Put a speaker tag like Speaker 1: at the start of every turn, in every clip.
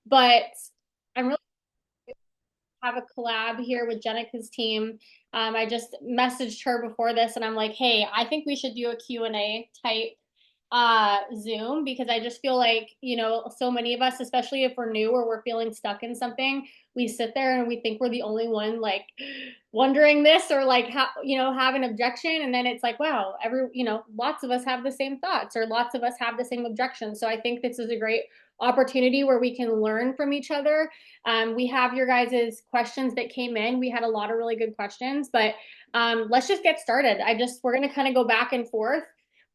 Speaker 1: but I'm really have a collab here with Jenika's team. I just messaged her before this and I'm like, hey, I think we should do a Q&A type Zoom because I just feel like, so many of us, especially if we're new or we're feeling stuck in something, we sit there and we think we're the only one like wondering this or like have an objection, and then it's like, wow, lots of us have the same thoughts or lots of us have the same objections. So I think this is a great opportunity where we can learn from each other. We have your guys' questions that came in. We had a lot of really good questions, but let's just get started. We're going to kind of go back and forth.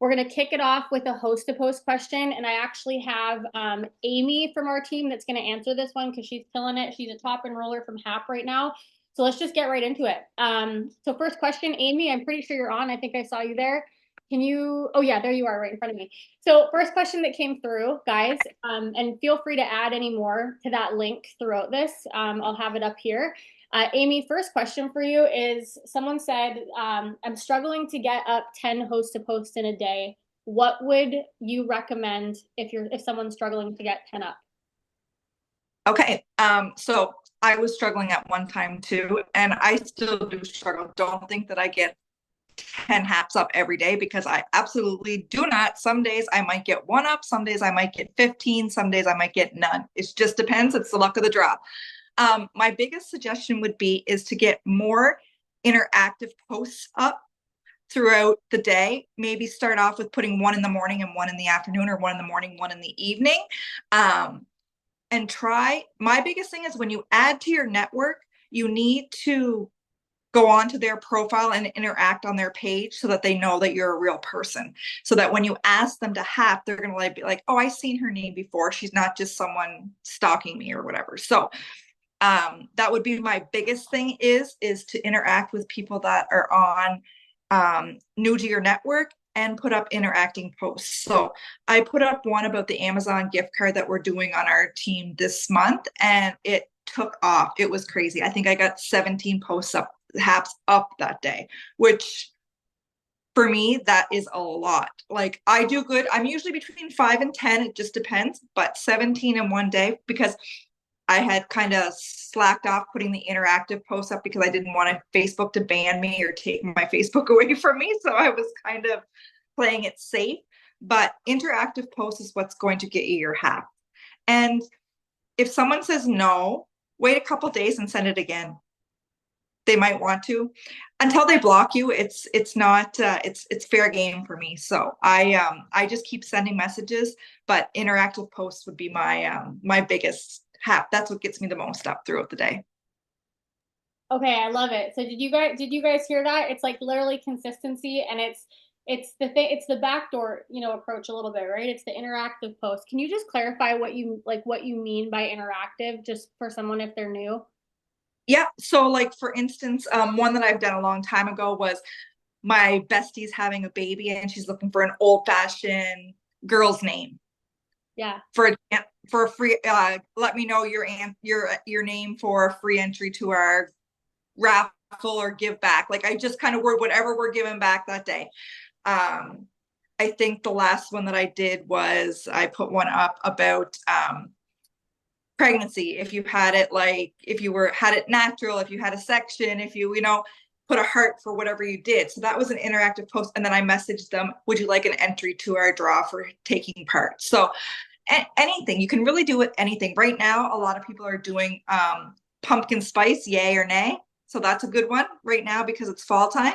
Speaker 1: We're going to kick it off with a host to post question. And I actually have Amy from our team that's going to answer this one because she's killing it. She's a top enroller from HAP right now. So let's just get right into it. So first question, Amy, I'm pretty sure you're on. I think I saw you there. Oh yeah, there you are right in front of me. So first question that came through, guys, and feel free to add any more to that link throughout this. I'll have it up here. Amy, first question for you is someone said, I'm struggling to get up 10 host to post in a day. What would you recommend if someone's struggling to get 10 up?
Speaker 2: Okay. So I was struggling at one time too, and I still do struggle. Don't think that I get 10 haps up every day because I absolutely do not. Some days I might get one up, some days I might get 15, some days I might get none. It just depends. It's the luck of the draw. My biggest suggestion would be is to get more interactive posts up throughout the day. Maybe start off with putting one in the morning and one in the afternoon, or one in the morning, one in the evening. And try, my biggest thing is when you add to your network, you need to go on to their profile and interact on their page so that they know that you're a real person. So that when you ask them to hap, they're going to be like, oh, I've seen her name before. She's not just someone stalking me or whatever. So that would be my biggest thing is to interact with people that are on new to your network and put up interacting posts. So I put up one about the Amazon gift card that we're doing on our team this month, and it took off. It was crazy. I think I got 17 posts up, haps up that day, which for me, that is a lot. Like I do good. I'm usually between 5 and 10. It just depends, but 17 in one day because I had kind of slacked off putting the interactive posts up because I didn't want Facebook to ban me or take my Facebook away from me. So I was kind of playing it safe. But interactive posts is what's going to get you your hack. And if someone says no, wait a couple days and send it again. They might want to until they block you. It's not it's fair game for me. So I just keep sending messages, but interactive posts would be my biggest hap. That's what gets me the most up throughout the day.
Speaker 1: Okay, I love it. So did you guys hear that? It's like literally consistency, and it's the backdoor, approach a little bit, right? It's the interactive post. Can you just clarify what you mean by interactive just for someone if they're new?
Speaker 2: Yeah. So like for instance, one that I've done a long time ago was my bestie's having a baby and she's looking for an old fashioned girl's name
Speaker 1: Yeah.
Speaker 2: for for a free. Let me know your name for a free entry to our raffle or give back. Like I just kind of word whatever we're giving back that day. Um, I think the last one that I did was I put one up about pregnancy. If you had it, like if you had it natural, if you had a section, if you put a heart for whatever you did. So that was an interactive post. And then I messaged them, would you like an entry to our draw for taking part? So anything, you can really do it anything. Right now, a lot of people are doing pumpkin spice, yay or nay. So that's a good one right now because it's fall time.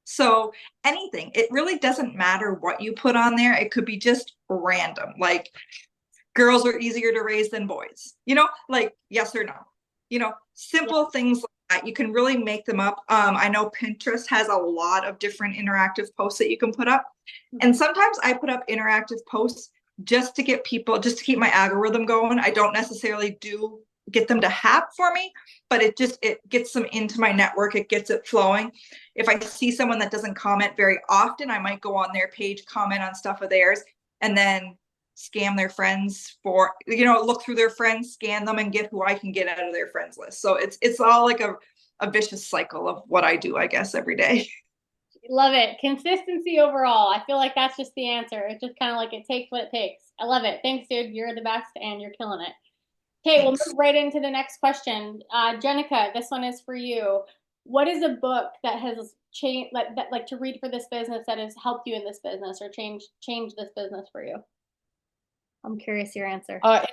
Speaker 2: So anything, it really doesn't matter what you put on there. It could be just random, like girls are easier to raise than boys, like yes or no,
Speaker 1: Yeah.
Speaker 2: simple things like that. You can really make them up. I know Pinterest has a lot of different interactive posts that you can put up. And
Speaker 1: Mhm.
Speaker 2: sometimes I put up interactive posts just to get people, just to keep my algorithm going. I don't necessarily do get them to hap for me, but it gets them into my network. It gets it flowing. If I see someone that doesn't comment very often, I might go on their page, comment on stuff of theirs, and then scam their friends for, look through their friends, scan them, and get who I can get out of their friends list. So it's all like a vicious cycle of what I do, I guess, every day.
Speaker 1: Love it. Consistency overall. I feel like that's just the answer. It's just kind of like it takes what it takes. I love it. Thanks, dude. You're the best and you're killing it. Okay, we'll
Speaker 2: Thanks.
Speaker 1: move right into the next question. Jenica, this one is for you. What is a book that has changed, like to read for this business that has helped you in this business or changed this business for you? I'm curious your answer.
Speaker 3: Uh,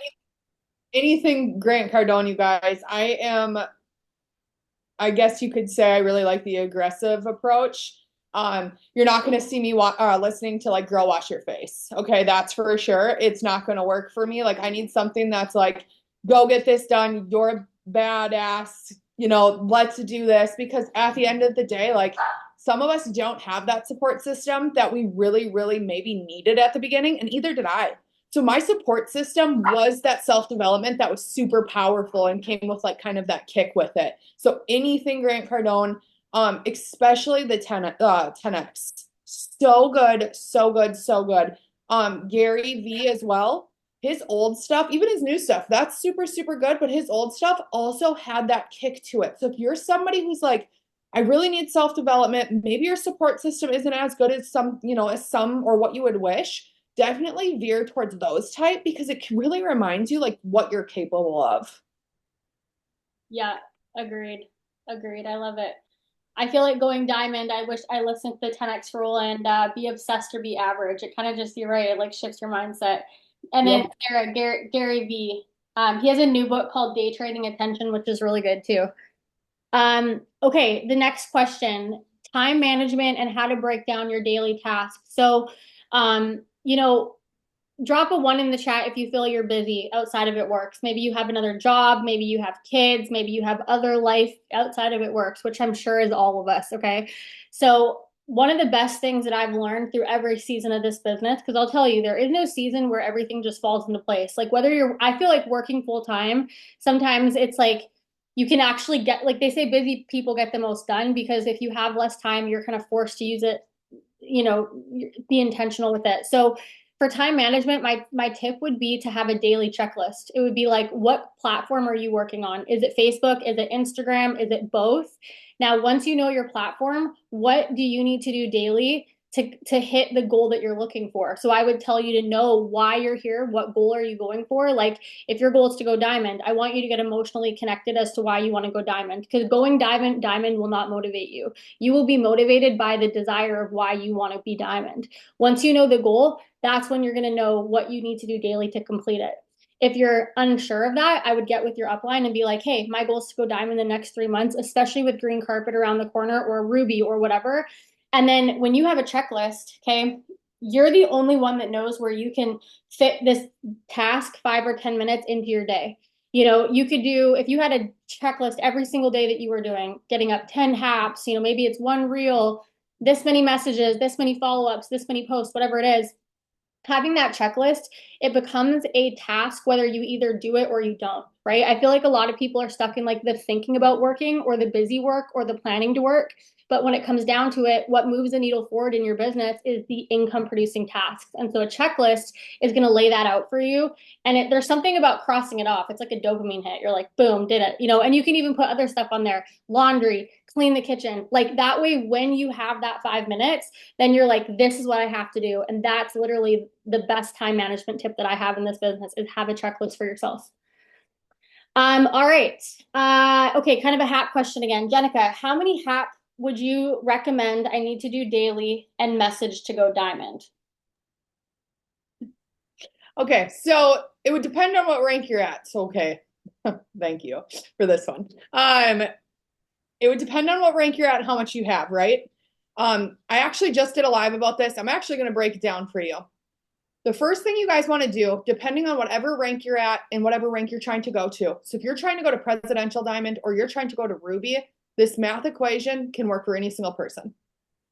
Speaker 3: anything Grant Cardone, you guys. I guess you could say I really like the aggressive approach. You're not going to see me listening to like "Girl, Wash Your Face." Okay, that's for sure. It's not going to work for me. Like, I need something that's like, "Go get this done. You're a badass. Let's do this." Because at the end of the day, like, some of us don't have that support system that we really, really maybe needed at the beginning, and either did I. So my support system was that self-development that was super powerful and came with like kind of that kick with it. So anything Grant Cardone, especially the 10X, so good, so good, so good. Gary V as well. His old stuff, even his new stuff, that's super, super good. But his old stuff also had that kick to it. So if you're somebody who's like, I really need self-development, maybe your support system isn't as good as some or what you would wish, definitely veer towards those type because it really reminds you like what you're capable of.
Speaker 1: Yeah, agreed. Agreed. I love it. I feel like going diamond, I wish I listened to the 10x rule and be obsessed or be average. It kind of just, you're right, it like shifts your mindset. And then
Speaker 3: Yep.
Speaker 1: Sarah, Gary V. He has a new book called Day Trading Attention, which is really good too. Okay, the next question, time management and how to break down your daily tasks. So, you know, drop a one in the chat if you feel you're busy outside of it works. Maybe you have another job, maybe you have kids, maybe you have other life outside of it works, which I'm sure is all of us, okay? So, one of the best things that I've learned through every season of this business, because I'll tell you, there is no season where everything just falls into place. Like, whether you're, I feel like working full time, sometimes it's like you can actually get, like they say, busy people get the most done because if you have less time, you're kind of forced to use it, be intentional with it. So, for time management, my tip would be to have a daily checklist. It would be like, what platform are you working on? Is it Facebook? Is it Instagram? Is it both? Now, once you know your platform, what do you need to do daily to hit the goal that you're looking for? So I would tell you to know why you're here. What goal are you going for? Like if your goal is to go diamond, I want you to get emotionally connected as to why you want to go diamond because going diamond will not motivate you. You will be motivated by the desire of why you want to be diamond. Once you know the goal, that's when you're going to know what you need to do daily to complete it. If you're unsure of that, I would get with your upline and be like, hey, my goal is to go diamond the next 3 months, especially with green carpet around the corner or ruby or whatever. And then when you have a checklist, okay, you're the only one that knows where you can fit this task 5 or 10 minutes into your day. You could do, if you had a checklist every single day that you were doing, getting up 10 haps, maybe it's one reel, this many messages, this many follow ups, this many posts, whatever it is, having that checklist, it becomes a task whether you either do it or you don't, right? I feel like a lot of people are stuck in like the thinking about working or the busy work or the planning to work. But when it comes down to it, what moves the needle forward in your business is the income producing tasks. And so a checklist is going to lay that out for you. And there's something about crossing it off. It's like a dopamine hit. You're like, boom, did it. And you can even put other stuff on there, laundry, clean the kitchen. Like that way, when you have that 5 minutes, then you're like, this is what I have to do. And that's literally the best time management tip that I have in this business is have a checklist for yourself. All right. Okay, kind of a hat question again. Jenica, how many hap would you recommend I need to do daily and message to go diamond?
Speaker 3: Okay, so it would depend on what rank you're at. So okay, thank you for this one. It would depend on what rank you're at and how much you have, right? I actually just did a live about this. I'm actually going to break it down for you. The first thing you guys want to do, depending on whatever rank you're at and whatever rank you're trying to go to. So if you're trying to go to Presidential Diamond or you're trying to go to Ruby, this math equation can work for any single person.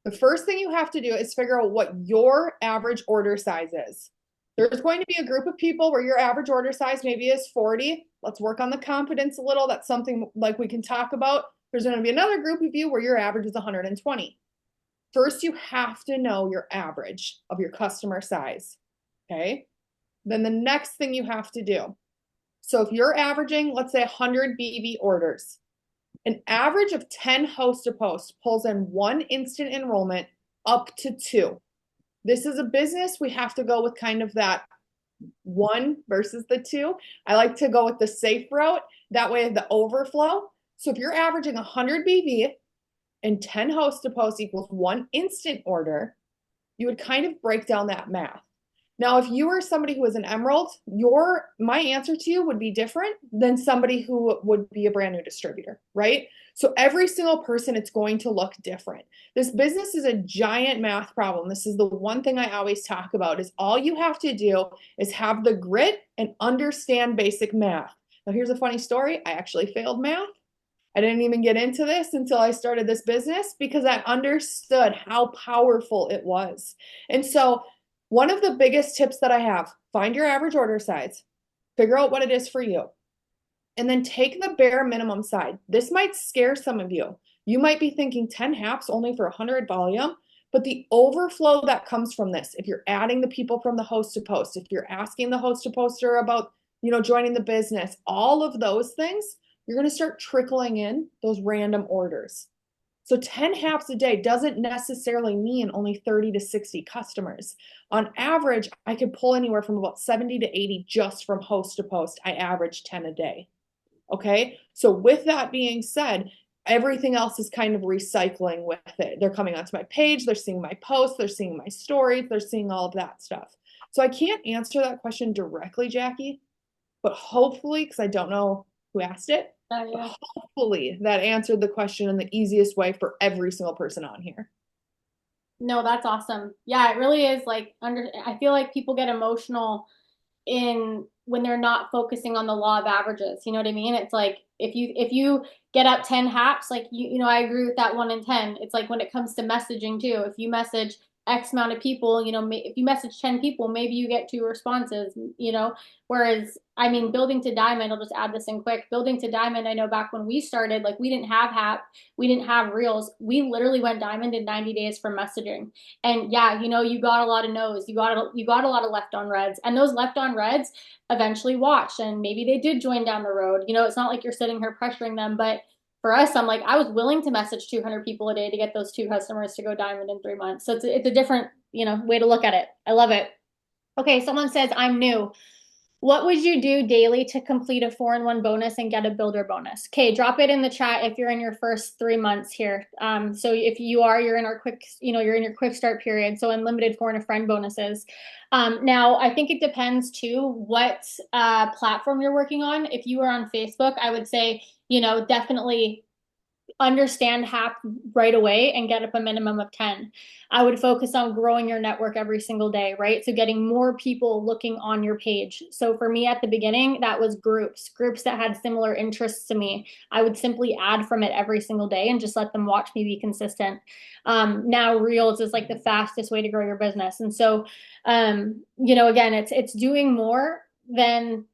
Speaker 3: The first thing you have to do is figure out what your average order size is. There's going to be a group of people where your average order size maybe is 40. Let's work on the confidence a little. That's something like we can talk about. There's going to be another group of you where your average is 120. First, you have to know your average of your customer size. Okay. Then the next thing you have to do. So if you're averaging, let's say 100 BV orders, an average of 10 host to post pulls in one instant enrollment up to two. This is a business. We have to go with kind of that one versus the two. I like to go with the safe route. That way, the overflow. So if you're averaging 100 BV and 10 host to post equals one instant order, you would kind of break down that math. Now, if you were somebody who was an emerald, my answer to you would be different than somebody who would be a brand new distributor, right? So every single person, it's going to look different. This business is a giant math problem. This is the one thing I always talk about is all you have to do is have the grit and understand basic math. Now, here's a funny story. I actually failed math. I didn't even get into this until I started this business because I understood how powerful it was. And so one of the biggest tips that I have, find your average order size, figure out what it is for you, and then take the bare minimum side. This might scare some of you. You might be thinking 10 haps only for 100 volume, but the overflow that comes from this, if you're adding the people from the host to post, if you're asking the host to poster about, joining the business, all of those things, you're going to start trickling in those random orders. So 10 haps a day doesn't necessarily mean only 30 to 60 customers. On average, I could pull anywhere from about 70 to 80 just from host to post. I average 10 a day. Okay. So with that being said, everything else is kind of recycling with it. They're coming onto my page, they're seeing my posts, they're seeing my stories, they're seeing all of that stuff. So I can't answer that question directly, Jackie, but hopefully, because I don't know who asked it,
Speaker 1: Yeah.
Speaker 3: hopefully that answered the question in the easiest way for every single person on here.
Speaker 1: No, that's awesome. Yeah, it really is like I feel like people get emotional in when they're not focusing on the law of averages. You know what I mean? It's like if you get up 10 haps, like I agree with that 1 in 10. It's like when it comes to messaging too. If you message X amount of people, if you message 10 people, maybe you get 2 responses, Whereas, I mean, building to diamond, I'll just add this in quick. Building to diamond, I know back when we started, like we didn't have hap, we didn't have reels. We literally went diamond in 90 days from messaging. And yeah, you got a lot of no's, you got a lot of left on reds, and those left on reds eventually watched, and maybe they did join down the road. It's not like you're sitting here pressuring them, but for us, I'm like, I was willing to message 200 people a day to get those 2 customers to go diamond in 3 months. So it's a different, way to look at it. I love it. Okay, someone says, I'm new. What would you do daily to complete a 4-in-1 bonus and get a builder bonus? Okay, drop it in the chat if you're in your first 3 months here. So if you're in our quick, you're in your quick start period. So unlimited 4 and a friend bonuses. Now, I think it depends too what platform you're working on. If you are on Facebook, I would say, definitely understand hap right away and get up a minimum of 10. I would focus on growing your network every single day, right? So getting more people looking on your page. So for me at the beginning, that was groups that had similar interests to me. I would simply add from it every single day and just let them watch me be consistent. Now Reels is like the fastest way to grow your business. And so, again, it's doing more than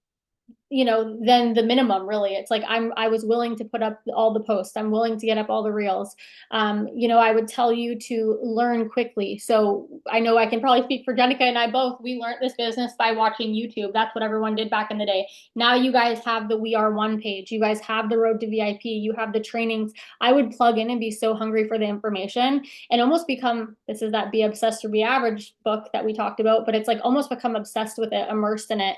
Speaker 1: than the minimum, really. It's like I was willing to put up all the posts. I'm willing to get up all the reels. I would tell you to learn quickly. So I know I can probably speak for Jenika and I both. We learned this business by watching YouTube. That's what everyone did back in the day. Now you guys have the We Are One page. You guys have the Road to VIP. You have the trainings. I would plug in and be so hungry for the information and almost become, this is that Be Obsessed or Be Average book that we talked about, but it's like almost become obsessed with it, immersed in it.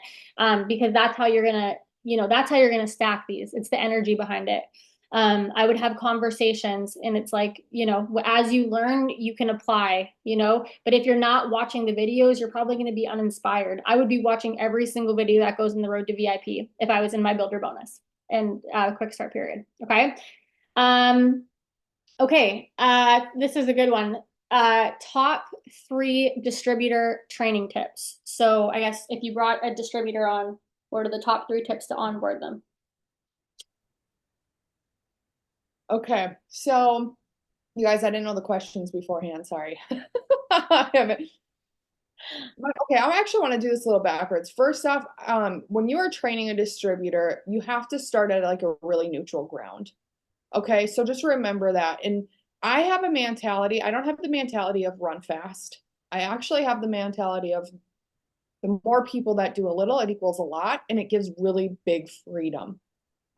Speaker 1: Because that's how you're gonna stack these. It's the energy behind it. I would have conversations, and it's like, as you learn, you can apply, but if you're not watching the videos, you're probably going to be uninspired. I would be watching every single video that goes in the Road to VIP if I was in my builder bonus and quick start period. Okay. Okay. This is a good one. Top 3 distributor training tips. So I guess if you brought a distributor on, what are the top 3 tips to onboard them?
Speaker 3: Okay, so you guys, I didn't know the questions beforehand. Sorry. I haven't. Okay, I actually want to do this a little backwards. First off, when you are training a distributor, you have to start at like a really neutral ground. Okay, so just remember that. And I have a mentality, I don't have the mentality of run fast. I actually have the mentality of the more people that do a little, it equals a lot, and it gives really big freedom.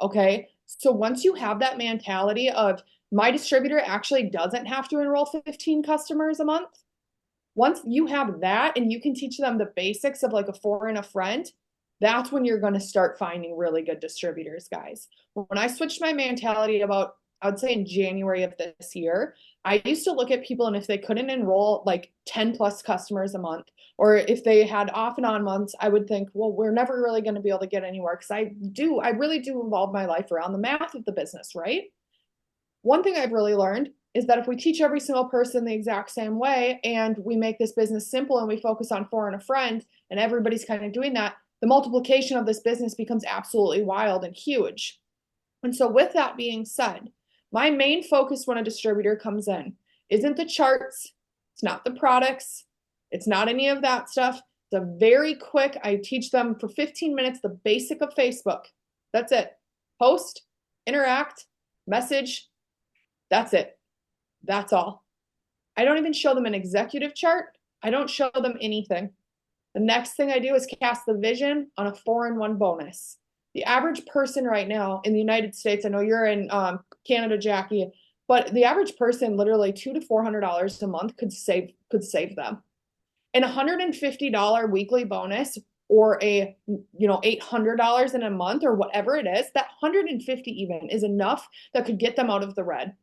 Speaker 3: Okay, so once you have that mentality of my distributor actually doesn't have to enroll 15 customers a month, Once you have that and you can teach them the basics of like a for and a friend, that's when you're going to start finding really good distributors, guys. When I switched my mentality about, I would say in January of this year, I used to look at people and if they couldn't enroll like 10 plus customers a month, or if they had off and on months, I would think, well, we're never really going to be able to get anywhere because I really do involve my life around the math of the business, right? One thing I've really learned is that if we teach every single person the exact same way and we make this business simple and we focus on for and a friend and everybody's kind of doing that, the multiplication of this business becomes absolutely wild and huge. And so, with that being said, my main focus when a distributor comes in isn't the charts, it's not the products, it's not any of that stuff. It's a very quick, I teach them for 15 minutes the basic of Facebook. That's it. Post, interact, message. That's it. That's all. I don't even show them an executive chart. I don't show them anything. The next thing I do is cast the vision on a 4-in-1 bonus. The average person right now in the United States, I know you're in Canada, Jackie, but the average person literally $200 to $400 a month could save them. An $150 weekly bonus or a $800 in a month or whatever it is, that 150 even is enough that could get them out of the red.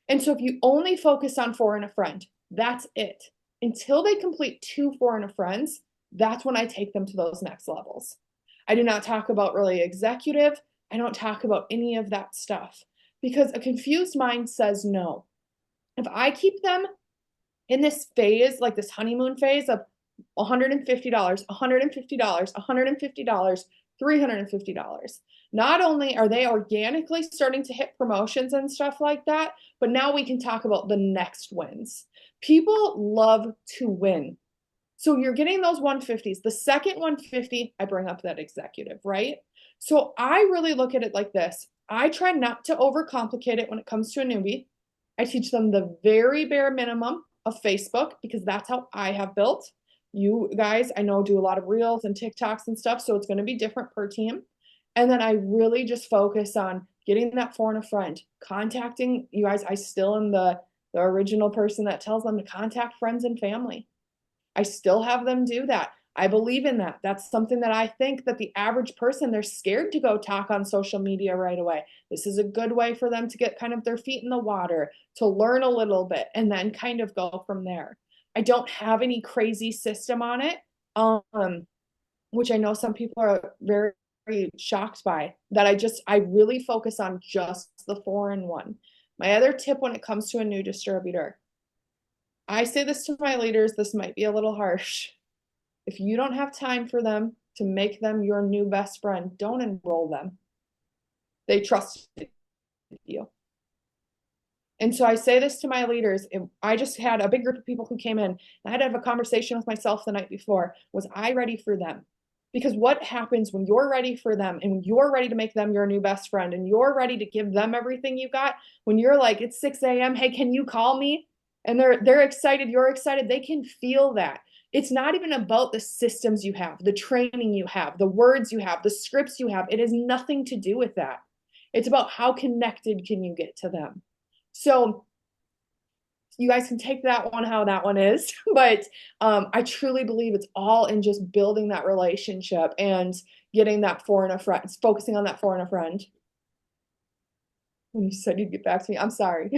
Speaker 3: And so if you only focus on for and a friend, that's it. Until they complete 2 for and a friends, that's when I take them to those next levels. I do not talk about really executive. I don't talk about any of that stuff because a confused mind says no. If I keep them in this phase, like this honeymoon phase of $150, $150, $150, $350, not only are they organically starting to hit promotions and stuff like that, but now we can talk about the next wins. People love to win. So you're getting those 150s. The second 150, I bring up that executive, right? So I really look at it like this. I try not to overcomplicate it when it comes to a newbie. I teach them the very bare minimum of Facebook because that's how I have built. You guys, I know, do a lot of reels and TikToks and stuff, so it's going to be different per team. And then I really just focus on getting that for and a friend, contacting you guys. I still am the original person that tells them to contact friends and family. I still have them do that. I believe in that. That's something that I think that the average person, they're scared to go talk on social media right away. This is a good way for them to get kind of their feet in the water, to learn a little bit, and then kind of go from there. I don't have any crazy system on it, which I know some people are very, very shocked by, that I really focus on just the 4-in-1. My other tip when it comes to a new distributor, I say this to my leaders, this might be a little harsh. If you don't have time for them to make them your new best friend, don't enroll them. They trust you. And so I say this to my leaders. I just had a big group of people who came in. I had to have a conversation with myself the night before. Was I ready for them? Because what happens when you're ready for them and you're ready to make them your new best friend and you're ready to give them everything you got, when you're like, it's 6 a.m., hey, can you call me? And they're excited, you're excited, they can feel that. It's not even about the systems you have, the training you have, the words you have, the scripts you have. It has nothing to do with that. It's about how connected can you get to them. So you guys can take that one how that one is, but I truly believe it's all in just building that relationship and getting that for and a friend, focusing on that for and a friend. When you said you'd get back to me, I'm sorry.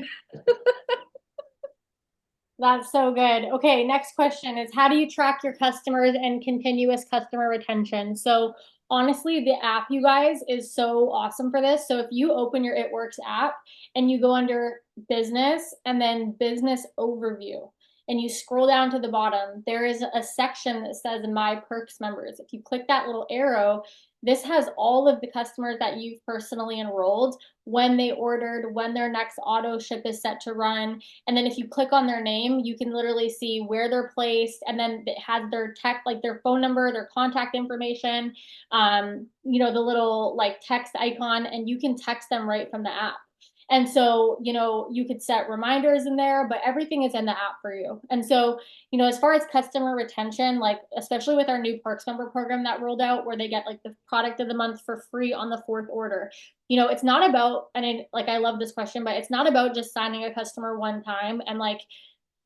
Speaker 1: That's so good. Okay, next question is how do you track your customers and continuous customer retention? So honestly, the app, you guys, is so awesome for this. So if you open your It Works app and you go under business and then business overview and you scroll down to the bottom, there is a section that says My Perks Members. If you click that little arrow, this has all of the customers that you've personally enrolled, when they ordered, when their next auto ship is set to run. And then if you click on their name, you can literally see where they're placed. And then it has their tech, like their phone number, their contact information, the little like text icon, and you can text them right from the app. And so, you could set reminders in there, but everything is in the app for you. And so, as far as customer retention, like especially with our new Perks member program that rolled out where they get like the product of the month for free on the 4th order, it's not about, and I love this question, but it's not about just signing a customer one time and like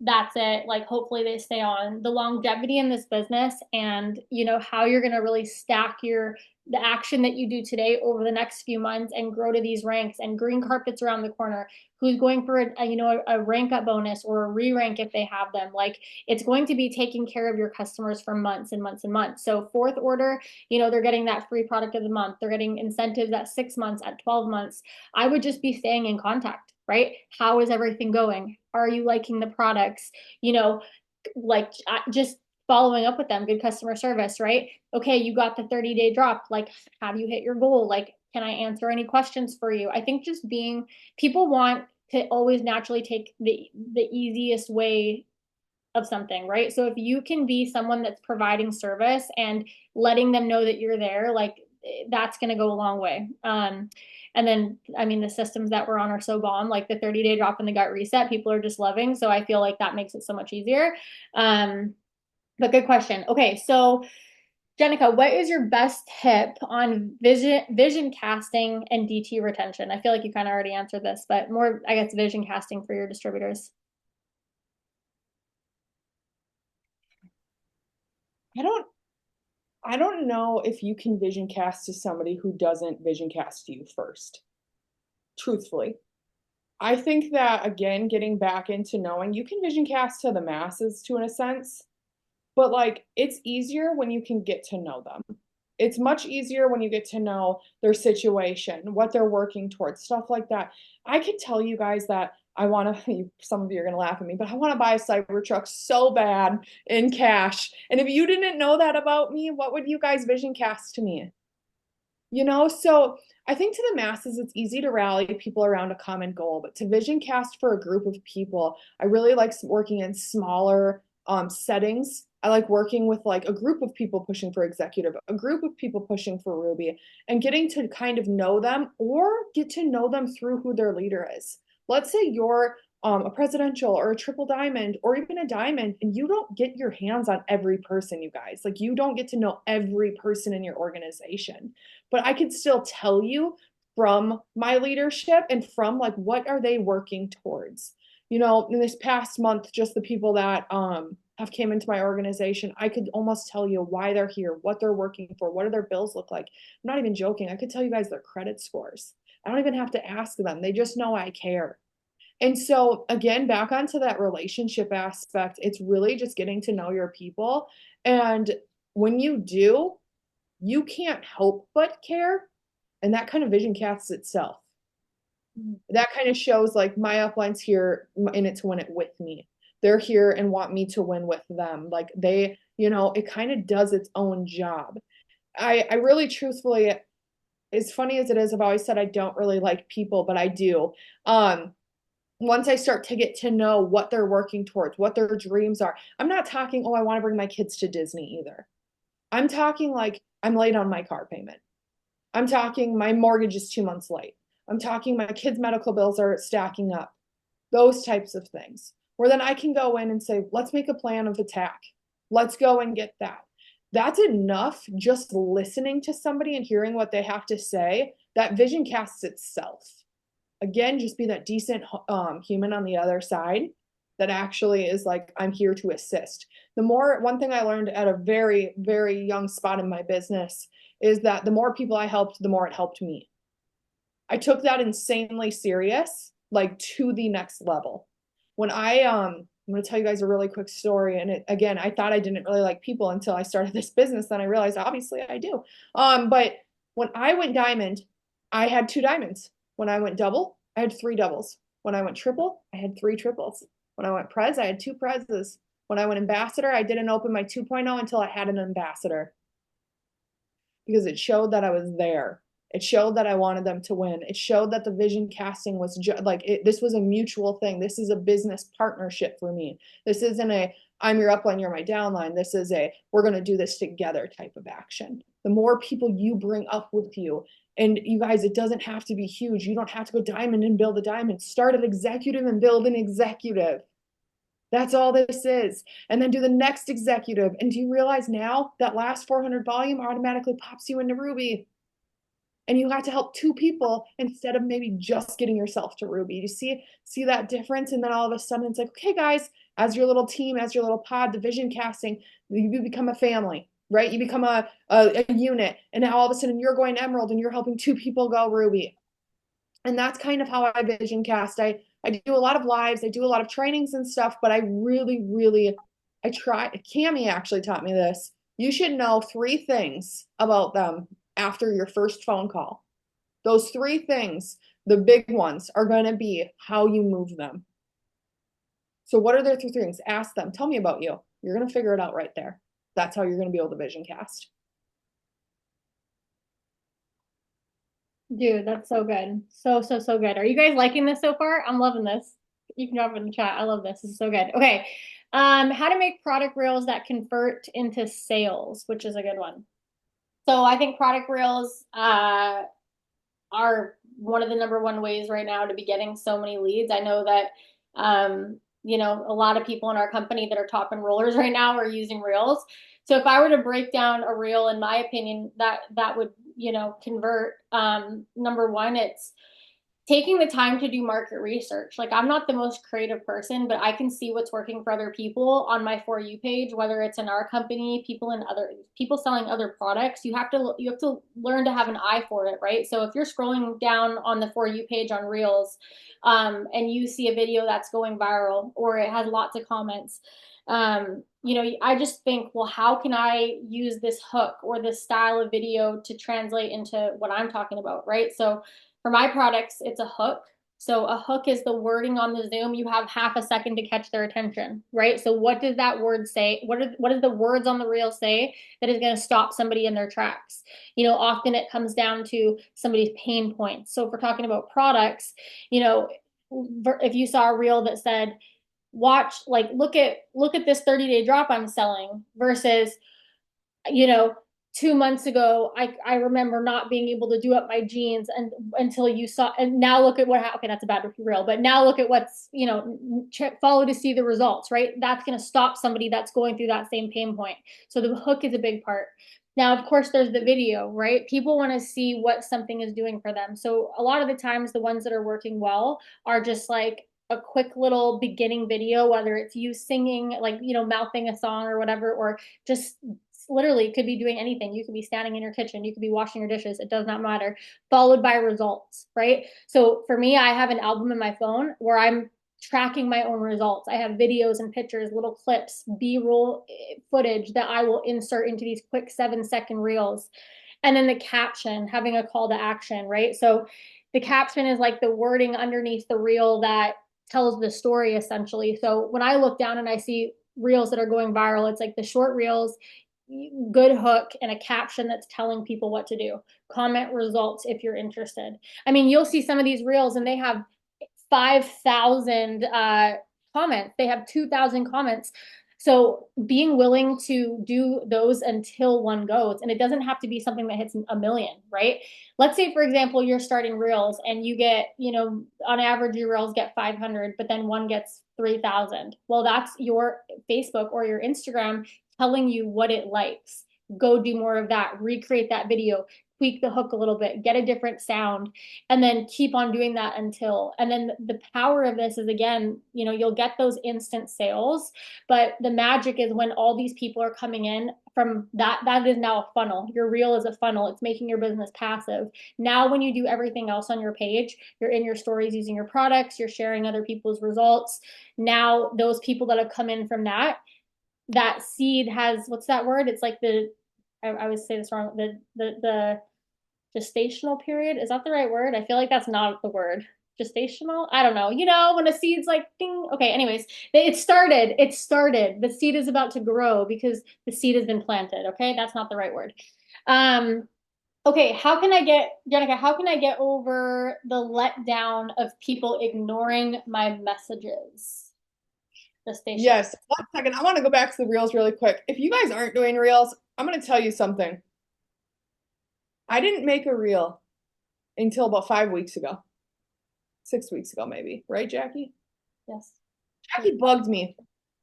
Speaker 1: that's it. Like, hopefully they stay on. The longevity in this business and, how you're going to really stack the action that you do today over the next few months and grow to these ranks and green carpets around the corner. Who's going for a rank up bonus or a re-rank if they have them. Like, it's going to be taking care of your customers for months and months and months. So fourth order, they're getting that free product of the month. They're getting incentives at 6 months, at 12 months. I would just be staying in contact, right? How is everything going? Are you liking the products? Like, just following up with them, good customer service, right? Okay, you got the 30-day drop. Like, have you hit your goal? Like, can I answer any questions for you? I think just people want to always naturally take the easiest way of something, right? So if you can be someone that's providing service and letting them know that you're there, like, that's going to go a long way. And then, I mean, the systems that we're on are so bomb, like the 30-day drop in the gut reset, people are just loving. So I feel like that makes it so much easier. But good question. Okay, so Jenika, what is your best tip on vision casting and DT retention? I feel like you kind of already answered this, but more, I guess, vision casting for your distributors.
Speaker 3: I don't I don't know if you can vision cast to somebody who doesn't vision cast to you first. Truthfully. I think that again, getting back into knowing you can vision cast to the masses to in a sense, but like it's easier when you can get to know them. It's much easier when you get to know their situation, what they're working towards, stuff like that. I could tell you guys that I want to, some of you are going to laugh at me, but I want to buy a Cybertruck so bad in cash. And if you didn't know that about me, what would you guys vision cast to me? So I think to the masses, it's easy to rally people around a common goal, but to vision cast for a group of people, I really like working in smaller settings. I like working with like a group of people pushing for executive, a group of people pushing for Ruby, and getting to kind of know them or get to know them through who their leader is. Let's say you're a presidential or a triple diamond or even a diamond, and you don't get your hands on every person, you guys. Like, you don't get to know every person in your organization, but I could still tell you from my leadership and from like what are they working towards. In this past month, just the people that have came into my organization, I could almost tell you why they're here, what they're working for, what do their bills look like. I'm not even joking. I could tell you guys their credit scores. I don't even have to ask them. They just know I care. And so, again, back onto that relationship aspect, it's really just getting to know your people. And when you do, you can't help but care. And that kind of vision casts itself. That kind of shows like my upline's here in it to win it with me. They're here and want me to win with them. Like it kind of does its own job. I really truthfully, as funny as it is, I've always said I don't really like people, but I do. Once I start to get to know what they're working towards, what their dreams are, I'm not talking, oh, I want to bring my kids to Disney either. I'm talking like I'm late on my car payment. I'm talking my mortgage is 2 months late. I'm talking my kids' medical bills are stacking up. Those types of things. Where then I can go in and say, let's make a plan of attack. Let's go and get that. That's enough just listening to somebody and hearing what they have to say. That vision casts itself. Again, just be that decent human on the other side that actually is like, I'm here to assist. One thing I learned at a very, very young spot in my business is that the more people I helped, the more it helped me. I took that insanely serious, like to the next level. When I'm going to tell you guys a really quick story. And again, I thought I didn't really like people until I started this business. Then I realized, obviously I do. But when I went diamond, I had 2 diamonds. When I went double, I had 3 doubles. When I went triple, I had 3 triples. When I went prez, I had 2 prezes. When I went ambassador, I didn't open my 2.0 until I had an ambassador because it showed that I was there. It showed that I wanted them to win. It showed that the vision casting was this was a mutual thing. This is a business partnership for me. This isn't I'm your upline, you're my downline. This is we're going to do this together type of action. The more people you bring up with you, and you guys, it doesn't have to be huge. You don't have to go diamond and build a diamond. Start an executive and build an executive. That's all this is. And then do the next executive. And do you realize now that last 400 volume automatically pops you into Ruby? And you got to help 2 people instead of maybe just getting yourself to Ruby. You see that difference? And then all of a sudden it's like, okay, guys, as your little team, as your little pod, the vision casting, you become a family, right? You become a unit, and all of a sudden you're going emerald and you're helping two people go ruby. And that's kind of how I vision cast. I do a lot of lives, I do a lot of trainings and stuff, but I really, really, I try. Cami actually taught me this. You should know 3 things about them after your first phone call. Those 3 things, the big ones, are going to be how you move them. So what are their 3 things? Ask them. Tell me about you. You're going to figure it out right there. That's how you're going to be able to vision cast.
Speaker 1: Dude, that's so good. So, so, so good. Are you guys liking this so far? I'm loving this. You can drop it in the chat. I love this. This is so good. Okay. How to make product reels that convert into sales, which is a good one. So I think product reels are one of the number one ways right now to be getting so many leads. I know that a lot of people in our company that are top enrollers right now are using reels. So if I were to break down a reel, in my opinion, that would, convert, number one, it's taking the time to do market research. Like, I'm not the most creative person, but I can see what's working for other people on my For You page, whether it's in our company, people selling other products. You have to learn to have an eye for it, right? So if you're scrolling down on the For You page on Reels, and you see a video that's going viral or it has lots of comments, I just think, well, how can I use this hook or this style of video to translate into what I'm talking about, right? So for my products, it's a hook. So a hook is the wording on the Zoom. You have half a second to catch their attention, right? So what does that word say? What does the words on the reel say that is going to stop somebody in their tracks? Often it comes down to somebody's pain points. So if we're talking about products, if you saw a reel that said, look at this 30-day drop I'm selling versus, you know, 2 months ago, I remember not being able to do up my jeans until you saw, and now look at okay, that's a bad reel, but now look at what's, follow to see the results, right? That's going to stop somebody that's going through that same pain point. So the hook is a big part. Now, of course, there's the video, right? People want to see what something is doing for them. So a lot of the times, the ones that are working well are just like a quick little beginning video, whether it's you singing, like, mouthing a song or whatever, or just literally could be doing anything. You could be standing in your kitchen, you could be washing your dishes, it does not matter, followed by results, right? So for me, I have an album in my phone where I'm tracking my own results. I have videos and pictures, little clips, B-roll footage that I will insert into these quick 7-second reels. And then the caption, having a call to action, right? So the caption is like the wording underneath the reel that tells the story, essentially. So when I look down and I see reels that are going viral, it's like the short reels, good hook, and a caption that's telling people what to do. Comment results if you're interested. I mean, you'll see some of these reels and they have 5,000 comments. They have 2,000 comments. So being willing to do those until one goes, and it doesn't have to be something that hits a million, right? Let's say, for example, you're starting reels and you get, on average, your reels get 500, but then one gets 3,000. Well, that's your Facebook or your Instagram telling you what it likes. Go do more of that, recreate that video, tweak the hook a little bit, get a different sound, and then keep on doing that until. And then the power of this is, again, you'll get those instant sales, but the magic is when all these people are coming in from that is now a funnel. Your reel is a funnel. It's making your business passive. Now, when you do everything else on your page, you're in your stories using your products, you're sharing other people's results. Now, those people that have come in from that seed has, what's that word? It's like I always say this wrong, the gestational period. Is that the right word? I feel like that's not the word. Gestational? I don't know. When a seed's like ding. Okay, anyways, it started. The seed is about to grow because the seed has been planted. Okay, that's not the right word. Okay, Jenika, how can I get over the letdown of people ignoring my messages?
Speaker 3: Yes, 1 second. I want to go back to the reels really quick. If you guys aren't doing reels, I'm going to tell you something. I didn't make a reel until about 5 weeks ago. 6 weeks ago, maybe. Right, Jackie?
Speaker 1: Yes.
Speaker 3: Jackie bugged me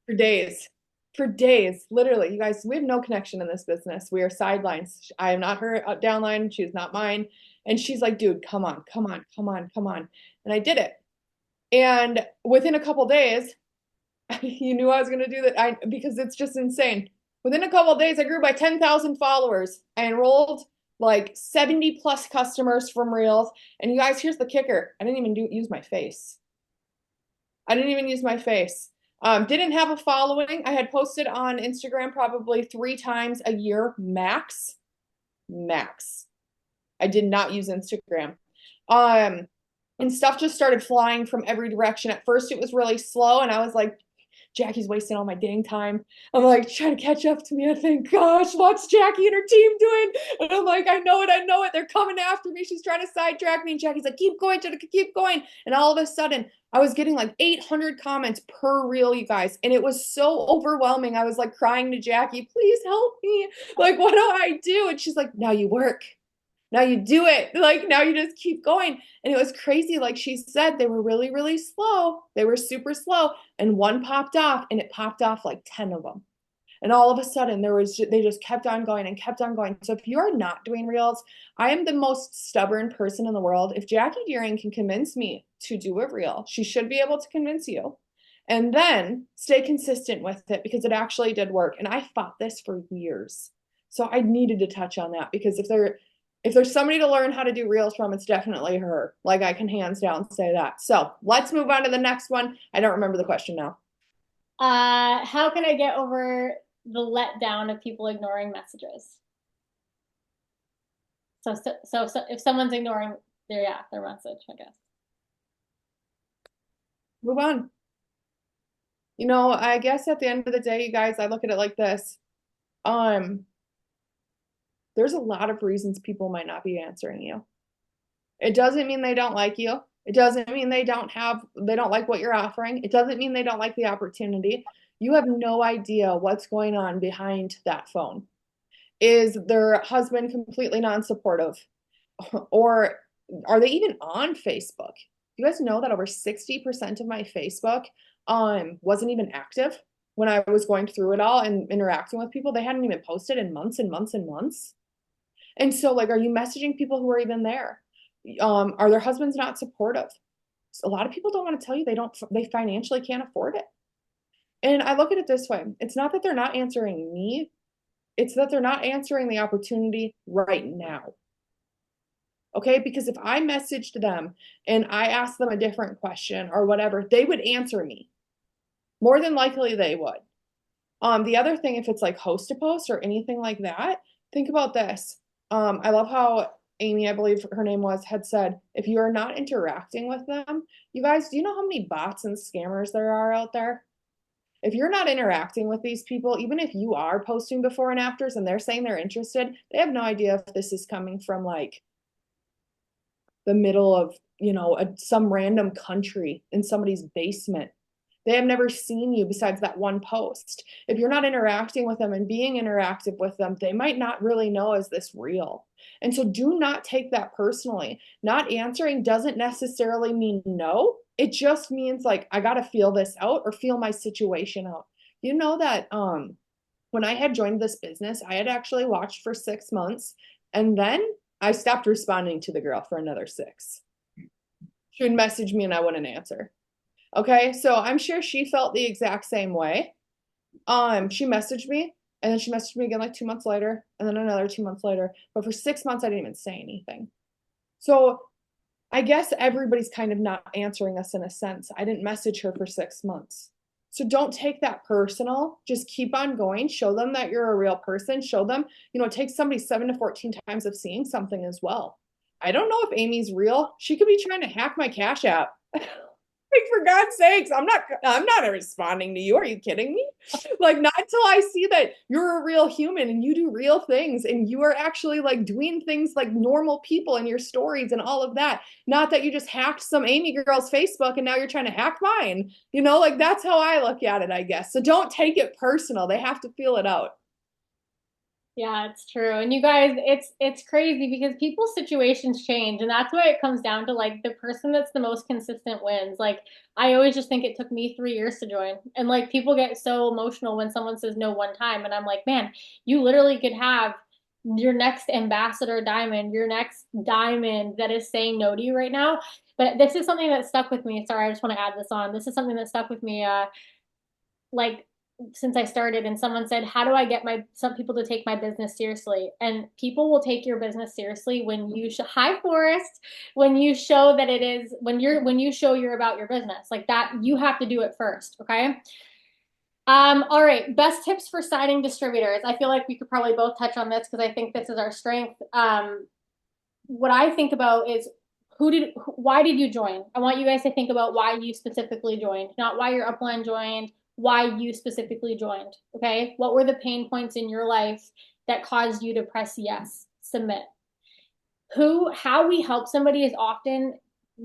Speaker 3: for days. For days, literally. You guys, we have no connection in this business. We are sidelines. I am not her downline. She is not mine. And she's like, dude, come on, come on, come on, come on. And I did it. And within a couple days, You knew I was gonna do that. Because it's just insane. Within a couple of days, I grew by 10,000 followers. I enrolled like 70 plus customers from Reels. And you guys, here's the kicker. I didn't even use my face. I didn't even use my face. Didn't have a following. I had posted on Instagram probably 3 times a year max. Max. I did not use Instagram. And stuff just started flying from every direction. At first, it was really slow, and I was like, Jackie's wasting all my dang time. I'm like, trying to catch up to me. I think, gosh, what's Jackie and her team doing? And I'm like, I know it, I know it. They're coming after me. She's trying to sidetrack me. And Jackie's like, keep going, Jenika, keep going. And all of a sudden, I was getting like 800 comments per reel, you guys. And it was so overwhelming. I was like crying to Jackie, please help me. Like, what do I do? And she's like, now you work. Now you do it. Like, now you just keep going. And it was crazy. Like she said, they were really, really slow. They were super slow. And one popped off, and it popped off like 10 of them. And all of a sudden, they just kept on going and kept on going. So if you are not doing reels, I am the most stubborn person in the world. If Jackie Deering can convince me to do a reel, she should be able to convince you. And then stay consistent with it, because it actually did work. And I fought this for years. So I needed to touch on that, because if there's somebody to learn how to do reels from, it's definitely her. Like, I can hands down say that. So let's move on to the next one. I don't remember the question now.
Speaker 1: How can I get over the letdown of people ignoring messages? So if someone's ignoring their message, I guess.
Speaker 3: Move on. You know, I guess at the end of the day, you guys, I look at it like this. There's a lot of reasons people might not be answering you. It doesn't mean they don't like you. It doesn't mean they don't like what you're offering. It doesn't mean they don't like the opportunity. You have no idea what's going on behind that phone. Is their husband completely non-supportive? Or are they even on Facebook? You guys know that over 60% of my Facebook wasn't even active when I was going through it all and interacting with people. They hadn't even posted in months and months and months. And so, like, are you messaging people who are even there? Are their husbands not supportive? A lot of people don't want to tell you they financially can't afford it. And I look at it this way. It's not that they're not answering me. It's that they're not answering the opportunity right now. Okay, because if I messaged them and I asked them a different question or whatever, they would answer me. More than likely they would. The other thing, if it's like host to post or anything like that, think about this. I love how Amy, I believe her name was, had said, if you are not interacting with them, you guys, do you know how many bots and scammers there are out there? If you're not interacting with these people, even if you are posting before and afters and they're saying they're interested, they have no idea if this is coming from like the middle of, some random country in somebody's basement. They have never seen you besides that one post. If you're not interacting with them and being interactive with them, they might not really know, is this real? And so do not take that personally. Not answering doesn't necessarily mean no. It just means like, I got to feel this out or feel my situation out. You know that when I had joined this business, I had actually watched for 6 months, and then I stopped responding to the girl for another 6. She would message me and I wouldn't answer. Okay, so I'm sure she felt the exact same way. She messaged me, and then she messaged me again like 2 months later, and then another 2 months later. But for 6 months, I didn't even say anything. So I guess everybody's kind of not answering us in a sense. I didn't message her for 6 months. So don't take that personal. Just keep on going. Show them that you're a real person. Show them, it takes somebody 7 to 14 times of seeing something as well. I don't know if Amy's real. She could be trying to hack my Cash App. Like, for God's sakes, I'm not responding to you. Are you kidding me? Like, not until I see that you're a real human and you do real things and you are actually like doing things like normal people in your stories and all of that. Not that you just hacked some Amy girl's Facebook and now you're trying to hack mine. Like, that's how I look at it, I guess. So don't take it personal. They have to feel it out.
Speaker 1: Yeah, it's true. And you guys, it's crazy because people's situations change, and that's why it comes down to like the person that's the most consistent wins. Like, I always just think it took me 3 years to join. And like people get so emotional when someone says no one time, and I'm like, man, you literally could have your next ambassador diamond, your next diamond that is saying no to you right now. But this is something that stuck with me. Sorry, I just want to add this on. This is something that stuck with me. like since I started, and someone said, how do I get some people to take my business seriously? And people will take your business seriously when you hi Forrest, when you show that it is when you show you're about your business. Like that, you have to do it first, okay? All right, best tips for signing distributors. I feel like we could probably both touch on this because I think this is our strength. What I think about is why did you join? I want you guys to think about why you specifically joined, not why your upline joined, why you specifically joined. Okay. What were the pain points in your life that caused you to press yes, submit? How we help somebody is often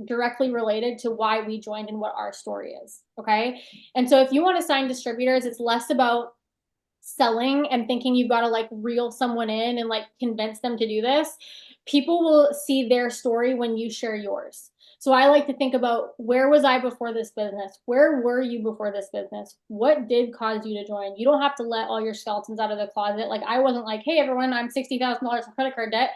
Speaker 1: directly related to why we joined and what our story is. Okay. And so if you want to sign distributors, it's less about selling and thinking you've got to like reel someone in and like convince them to do this. People will see their story when you share yours. So I like to think about, where was I before this business? Where were you before this business? What did cause you to join? You don't have to let all your skeletons out of the closet. Like I wasn't like, hey everyone, I'm $60,000 in credit card debt.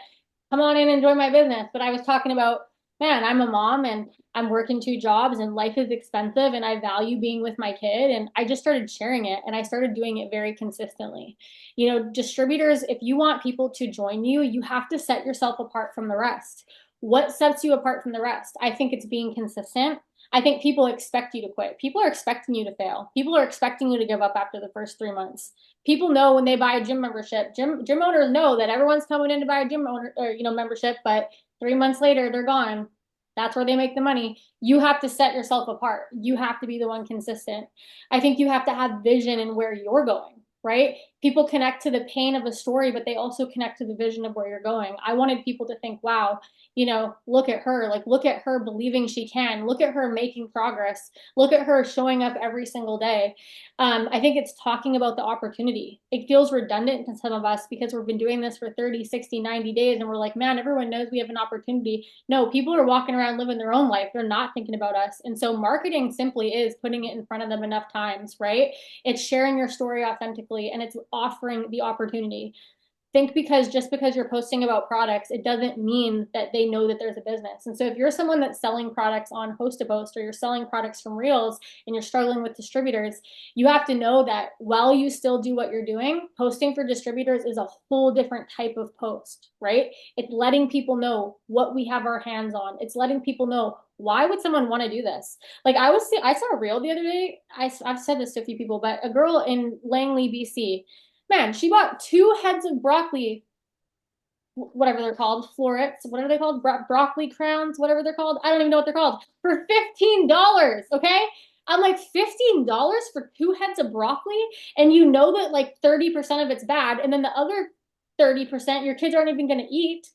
Speaker 1: Come on in and join my business. But I was talking about, man, I'm a mom and I'm working 2 jobs and life is expensive and I value being with my kid. And I just started sharing it and I started doing it very consistently. You know, distributors, if you want people to join you, you have to set yourself apart from the rest. What sets you apart from the rest? I think it's being consistent. I think people expect you to quit. People are expecting you to fail. People are expecting you to give up after the first 3 months. People know when they buy a gym membership. Gym owners know that everyone's coming in to buy a gym owner or membership, but 3 months later they're gone. That's where they make the money. You have to set yourself apart. You have to be the one consistent. I think you have to have vision in where you're going, right? People connect to the pain of a story, but they also connect to the vision of where you're going. I wanted people to think, wow, look at her, like look at her believing she can, look at her making progress, look at her showing up every single day. I think it's talking about the opportunity. It feels redundant to some of us because we've been doing this for 30, 60, 90 days and we're like, man, everyone knows we have an opportunity. No, people are walking around living their own life. They're not thinking about us. And so marketing simply is putting it in front of them enough times, right? It's sharing your story authentically and it's offering the opportunity. Think just because you're posting about products, it doesn't mean that they know that there's a business. And so if you're someone that's selling products on Host to Post or you're selling products from Reels and you're struggling with distributors, you have to know that while you still do what you're doing, posting for distributors is a whole different type of post, right? It's letting people know what we have our hands on. It's letting people know, why would someone want to do this? Like I saw a reel the other day. I've said this to a few people, but a girl in Langley, BC, man, she bought 2 heads of broccoli, whatever they're called, florets, what are they called? Broccoli crowns, whatever they're called. I don't even know what they're called, for $15. Okay. I'm like, $15 for 2 heads of broccoli. And you know that like 30% of it's bad. And then the other 30% your kids aren't even going to eat.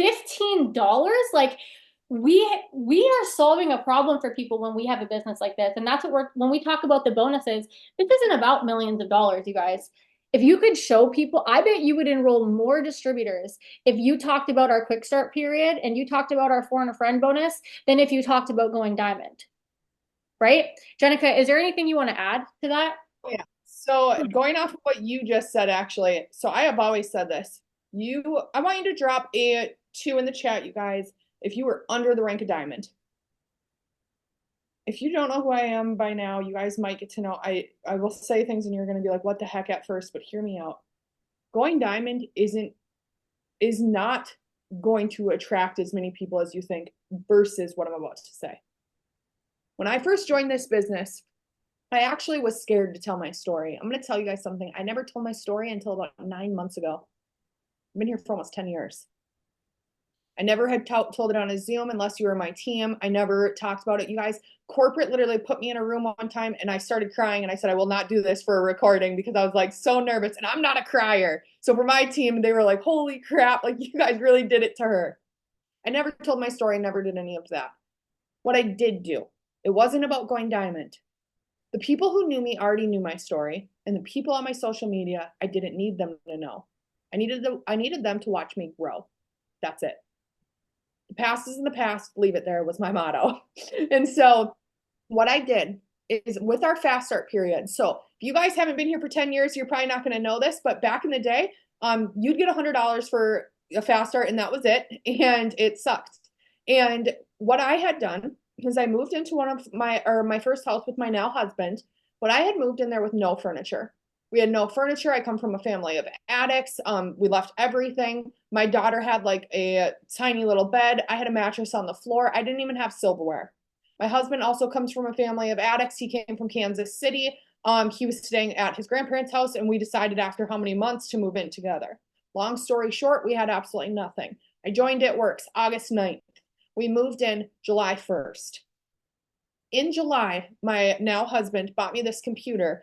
Speaker 1: $15? Like, we are solving a problem for people when we have a business like this. And that's what when we talk about the bonuses, this isn't about millions of dollars, you guys. If you could show people, I bet you would enroll more distributors if you talked about our quick start period and you talked about our foreign friend bonus than if you talked about going diamond, right? Jenika, is there anything you want to add to that?
Speaker 3: Yeah. So going off of what you just said, actually, so I have always said this. I want you to drop a 2 in the chat, you guys, if you were under the rank of diamond. If you don't know who I am by now, you guys might get to know. I will say things and you're going to be like, what the heck at first, but hear me out. Going diamond is not going to attract as many people as you think versus what I'm about to say. When I first joined this business, I actually was scared to tell my story. I'm going to tell you guys something. I never told my story until about 9 months ago. I've been here for almost 10 years. I never had told it on a Zoom unless you were my team. I never talked about it. You guys, corporate literally put me in a room one time and I started crying and I said, I will not do this for a recording because I was like so nervous and I'm not a crier. So for my team, they were like, holy crap, like you guys really did it to her. I never told my story, never did any of that. What I did do, it wasn't about going diamond. The people who knew me already knew my story, and the people on my social media, I didn't need them to know. I needed them to watch me grow. That's it. The past is in the past, leave it there was my motto. And so what I did is with our fast start period. So if you guys haven't been here for 10 years, you're probably not going to know this, but back in the day, you'd get $100 for a fast start and that was it. And it sucked. And what I had done is I moved into my first house with my now husband. But I had moved in there with no furniture. We had no furniture. I come from a family of addicts. We left everything. My daughter had like a tiny little bed. I had a mattress on the floor. I didn't even have silverware. My husband also comes from a family of addicts. He came from Kansas City. He was staying at his grandparents' house, and we decided after how many months to move in together. Long story short, we had absolutely nothing. I joined It Works August 9th. We moved in July 1st. In July, my now husband bought me this computer,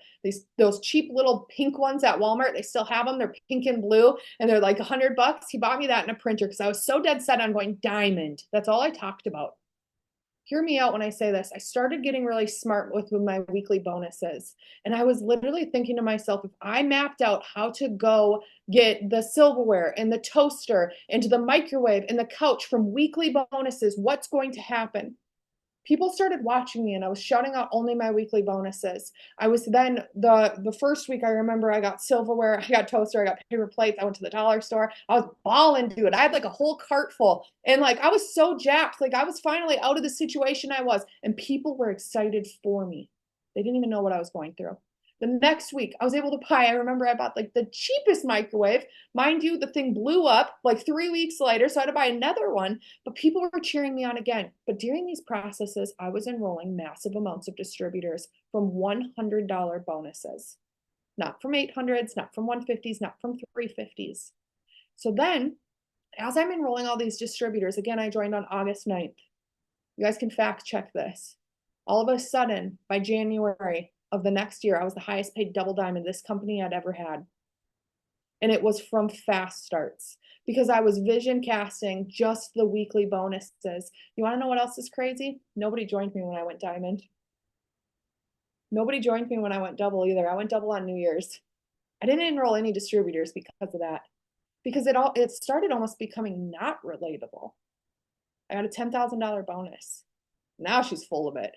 Speaker 3: those cheap little pink ones at Walmart. They still have them. They're pink and blue, and they're like $100. He bought me that in a printer because I was so dead set on going diamond. That's all I talked about. Hear me out when I say this. I started getting really smart with my weekly bonuses. And I was literally thinking to myself, if I mapped out how to go get the silverware and the toaster and the microwave and the couch from weekly bonuses, what's going to happen? People started watching me, and I was shouting out only my weekly bonuses. I was then the first week, I remember I got silverware, I got toaster, I got paper plates. I went to the dollar store. I was balling, dude. I had like a whole cart full, and like I was so jacked. Like I was finally out of the situation I was, and people were excited for me. They didn't even know what I was going through. The next week, I was able to buy, I remember I bought like the cheapest microwave. Mind you, the thing blew up like 3 weeks later, so I had to buy another one, but people were cheering me on again. But during these processes, I was enrolling massive amounts of distributors from $100 bonuses, not from 800s, not from 150s, not from 350s. So then, as I'm enrolling all these distributors, again, I joined on August 9th. You guys can fact check this. All of a sudden, by January of the next year, I was the highest paid double diamond this company had ever had. And it was from fast starts because I was vision casting just the weekly bonuses. You want to know what else is crazy? Nobody joined me when I went diamond. Nobody joined me when I went double either. I went double on New Year's. I didn't enroll any distributors because of that. Because it started almost becoming not relatable. I got a $10,000 bonus. Now she's full of it.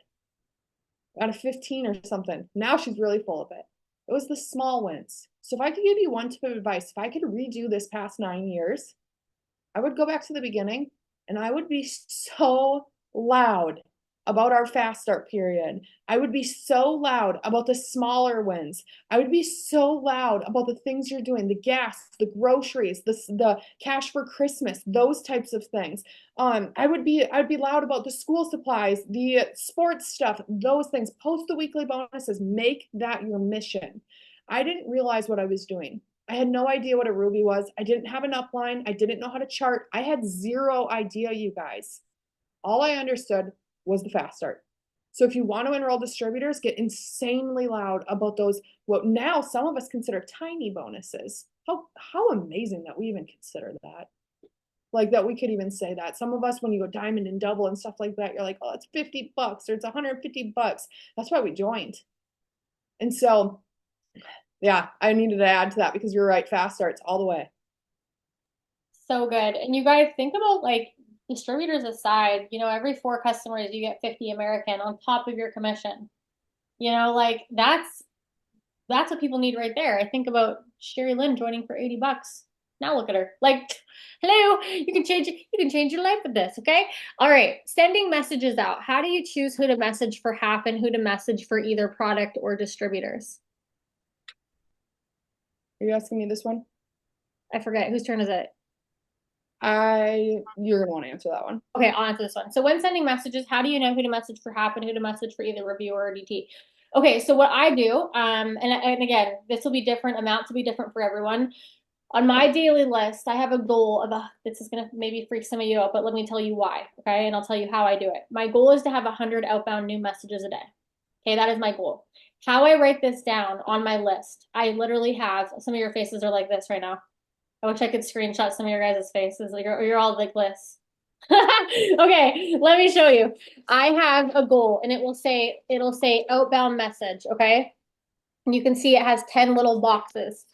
Speaker 3: I got a 15 or something. Now she's really full of it. It was the small wins. So if I could give you one tip of advice, if I could redo this past 9 years, I would go back to the beginning and I would be so loud about our fast start period. I would be so loud about the smaller wins. I would be so loud about the things you're doing, the gas, the groceries, the cash for Christmas, those types of things. I'd be loud about the school supplies, the sports stuff, those things. Post the weekly bonuses, make that your mission. I didn't realize what I was doing. I had no idea what a Ruby was. I didn't have an upline. I didn't know how to chart. I had zero idea, you guys. All I understood was the fast start. So if you want to enroll distributors, get insanely loud about those, what now some of us consider tiny bonuses. How amazing that we even consider that. Like that we could even say that. Some of us, when you go diamond and double and stuff like that, you're like, oh, it's $50 or it's $150. That's why we joined. And so, yeah, I needed to add to that because you're right, fast starts all the way.
Speaker 1: So good. And you guys think about like distributors aside, every 4 customers you get 50 American on top of your commission. Like that's what people need right there. I think about Sherry Lynn joining for $80. Now look at her. Like, hello, you can change your life with this, okay? All right, sending messages out. How do you choose who to message for half and who to message for either product or distributors?
Speaker 3: Are you asking me this one?
Speaker 1: I forget. Whose turn is it?
Speaker 3: You're gonna want to answer that one.
Speaker 1: Okay, I'll answer this one. So when sending messages, how do you know who to message for half and who to message for either review or DT? Okay, so what I do, and again, this will be different, amounts will be different for everyone. On my daily list, I have a goal of this is gonna maybe freak some of you out, but let me tell you why, okay? And I'll tell you how I do it. My goal is to have 100 outbound new messages a day. Okay, that is my goal. How I write this down on my list, I literally have, some of your faces are like this right now. I wish I could screenshot some of your guys' faces. Like you're all like this. Okay, let me show you. I have a goal and it'll say outbound message, okay? And you can see it has 10 little boxes.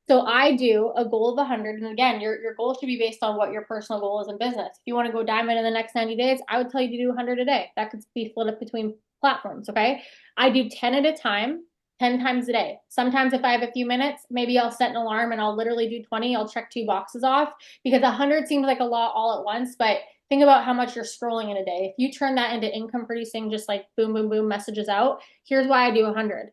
Speaker 1: So I do a goal of 100. And again, your goal should be based on what your personal goal is in business. If you want to go diamond in the next 90 days, I would tell you to do 100 a day. That could be split up between platforms, okay? I do 10 at a time, 10 times a day. Sometimes if I have a few minutes, maybe I'll set an alarm and I'll literally do 20. I'll check 2 boxes off because 100 seems like a lot all at once, but think about how much you're scrolling in a day. If you turn that into income producing, just like boom, boom, boom, messages out, here's why I do 100.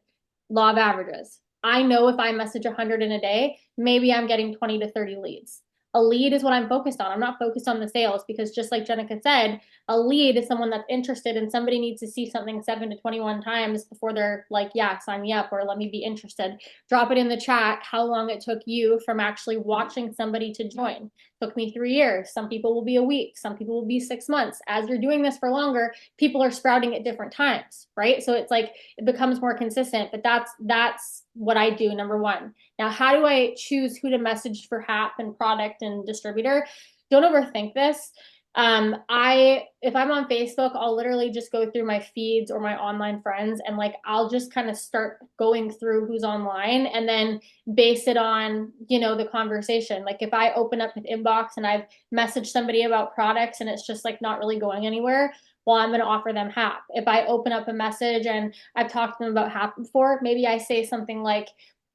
Speaker 1: law of averages. I know if I message 100 in a day, maybe I'm getting 20 to 30 leads. A lead is what I'm focused on. I'm not focused on the sales because just like Jenika said, a lead is someone that's interested and somebody needs to see something 7 to 21 times before they're like, yeah, sign me up or let me be interested. Drop it in the chat how long it took you from actually watching somebody to join. It took me 3 years. Some people will be a week. Some people will be 6 months. As you're doing this for longer, people are sprouting at different times, right? So it's like it becomes more consistent, but that's what I do, number one. Now, how do I choose who to message for HAP and product and distributor? Don't overthink this. If I'm on Facebook, I'll literally just go through my feeds or my online friends and like I'll just kind of start going through who's online and then base it on, the conversation. Like if I open up an inbox and I've messaged somebody about products and it's just like not really going anywhere, well, I'm going to offer them HAP. If I open up a message and I've talked to them about HAP before, maybe I say something like,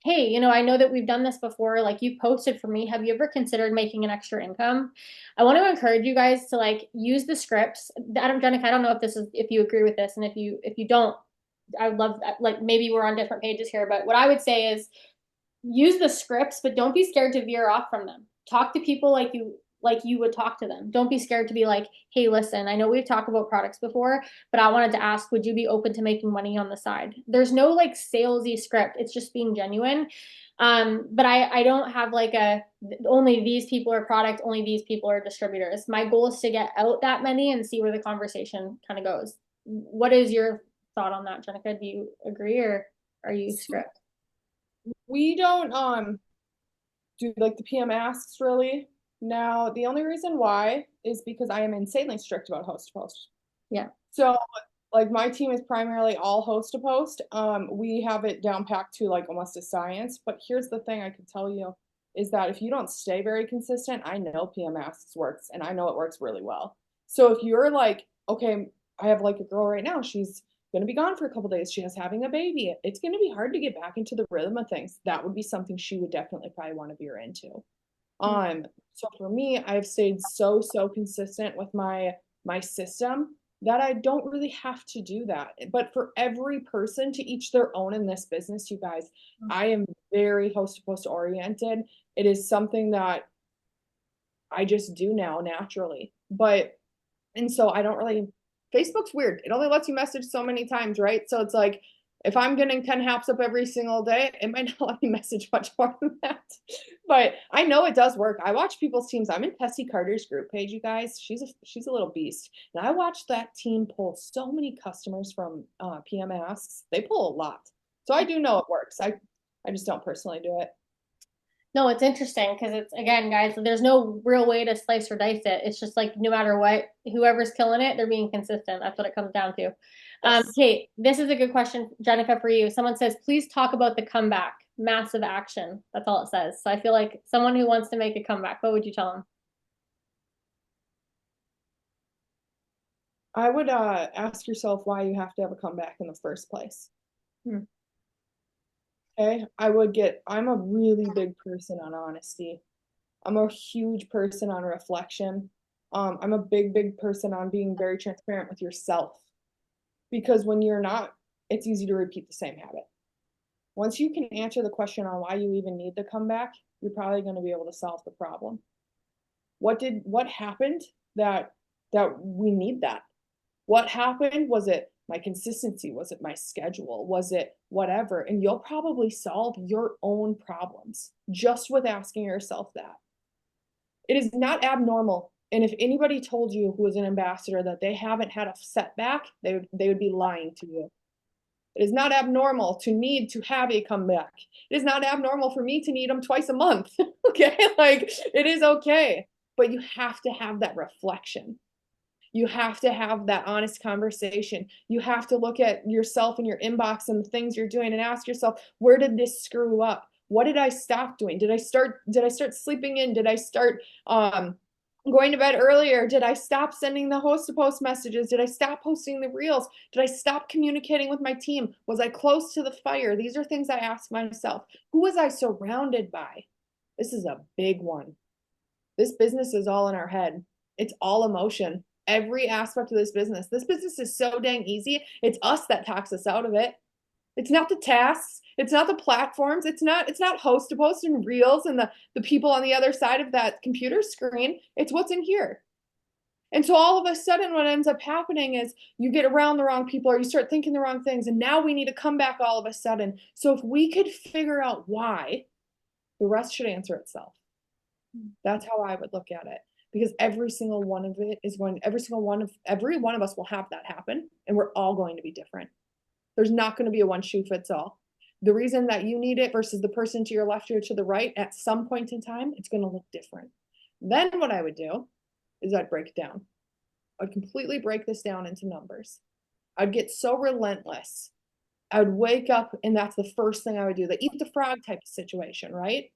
Speaker 1: hey, I know that we've done this before. Like you posted for me. Have you ever considered making an extra income? I want to encourage you guys to like use the scripts. Jenika, I don't know if you agree with this. And if you don't, I would love that. Like maybe we're on different pages here, but what I would say is use the scripts, but don't be scared to veer off from them. Talk to people like you would talk to them. Don't be scared to be like, hey, listen, I know we've talked about products before, but I wanted to ask, would you be open to making money on the side? There's no like salesy script. It's just being genuine. But I don't have like only these people are product, only these people are distributors. My goal is to get out that many and see where the conversation kind of goes. What is your thought on that, Jenika? Do you agree or are you script?
Speaker 3: We don't do like the PM asks really. Now, the only reason why is because I am insanely strict about host to post.
Speaker 1: Yeah.
Speaker 3: So like my team is primarily all host to post. We have it down packed to like almost a science. But here's the thing I can tell you is that if you don't stay very consistent, I know PM asks works and I know it works really well. So if you're like, okay, I have like a girl right now, she's going to be gone for a couple days. She has having a baby. It's going to be hard to get back into the rhythm of things. That would be something she would definitely probably want to veer into. So for me, I've stayed so consistent with my system that I don't really have to do that. But for every person to each their own in this business, you guys, I am very host to post oriented. It is something that I just do now naturally. And so I don't really, Facebook's weird. It only lets you message so many times, right? So it's like, if I'm getting 10 haps up every single day, it might not let me message much more than that. But I know it does work. I watch people's teams. I'm in Tessie Carter's group page, you guys. She's a little beast. And I watched that team pull so many customers from PM Asks. They pull a lot. So I do know it works. I just don't personally do it.
Speaker 1: No, it's interesting because it's again, guys, there's no real way to slice or dice it. It's just like no matter what, whoever's killing it, they're being consistent. That's what it comes down to.
Speaker 3: Yes.
Speaker 1: Kate, this is a good question, Jenika, for you. Someone says, please talk about the comeback. Massive action. That's all it says. So I feel like someone who wants to make a comeback, what would you tell them?
Speaker 3: I would ask yourself why you have to have a comeback in the first place. Okay, I'm a really big person on honesty. I'm a huge person on reflection. I'm a big person on being very transparent with yourself. Because when you're not, it's easy to repeat the same habit. Once you can answer the question on why you even need the comeback, you're probably going to be able to solve the problem. What happened that we need that? What happened? Was it my consistency? Was it my schedule? Was it whatever? And you'll probably solve your own problems just with asking yourself that. It is not abnormal. And if anybody told you who is an ambassador that they haven't had a setback, they would be lying to you. It is not abnormal to need to have a comeback. It is not abnormal for me to need them twice a month. Okay, like it is okay. But you have to have that reflection. You have to have that honest conversation. You have to look at yourself and your inbox and the things you're doing and ask yourself, where did this screw up? What did I stop doing? Did I start sleeping in? Did I start going to bed earlier? Did I stop sending the host to post messages? Did I stop posting the reels? Did I stop communicating with my team? Was I close to the fire? These are things I ask myself. Who was I surrounded by? This is a big one. This business is all in our head. It's all emotion. Every aspect of this business. This business is so dang easy. It's us that talks us out of it. It's not the tasks. It's not the platforms. It's not host to post and reels and the people on the other side of that computer screen. It's what's in here. And so all of a sudden, what ends up happening is you get around the wrong people or you start thinking the wrong things. And now we need to come back all of a sudden. So if we could figure out why, the rest should answer itself. That's how I would look at it. Because every single one of it is going, every one of us will have that happen. And we're all going to be different. There's not going to be a one shoe fits all. The reason that you need it versus the person to your left or to the right, at some point in time, it's going to look different. Then what I would do is I'd break it down. I'd completely break this down into numbers. I'd get so relentless. I would wake up and that's the first thing I would do. The eat the frog type of situation, right?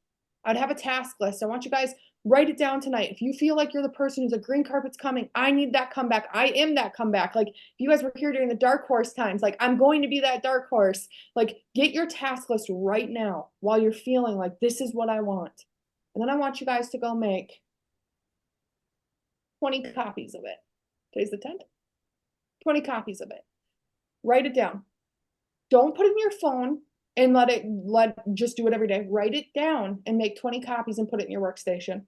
Speaker 3: I'd have a task list. I want you guys write it down tonight. If you feel like you're the person who's like green carpet's coming, I need that comeback. I am that comeback. Like if you guys were here during the dark horse times, like I'm going to be that dark horse. Like get your task list right now while you're feeling like this is what I want. And then I want you guys to go make 20 copies of it. Today's the 10th. 20 copies of it. Write it down. Don't put it in your phone and just do it every day. Write it down and make 20 copies and put it in your workstation.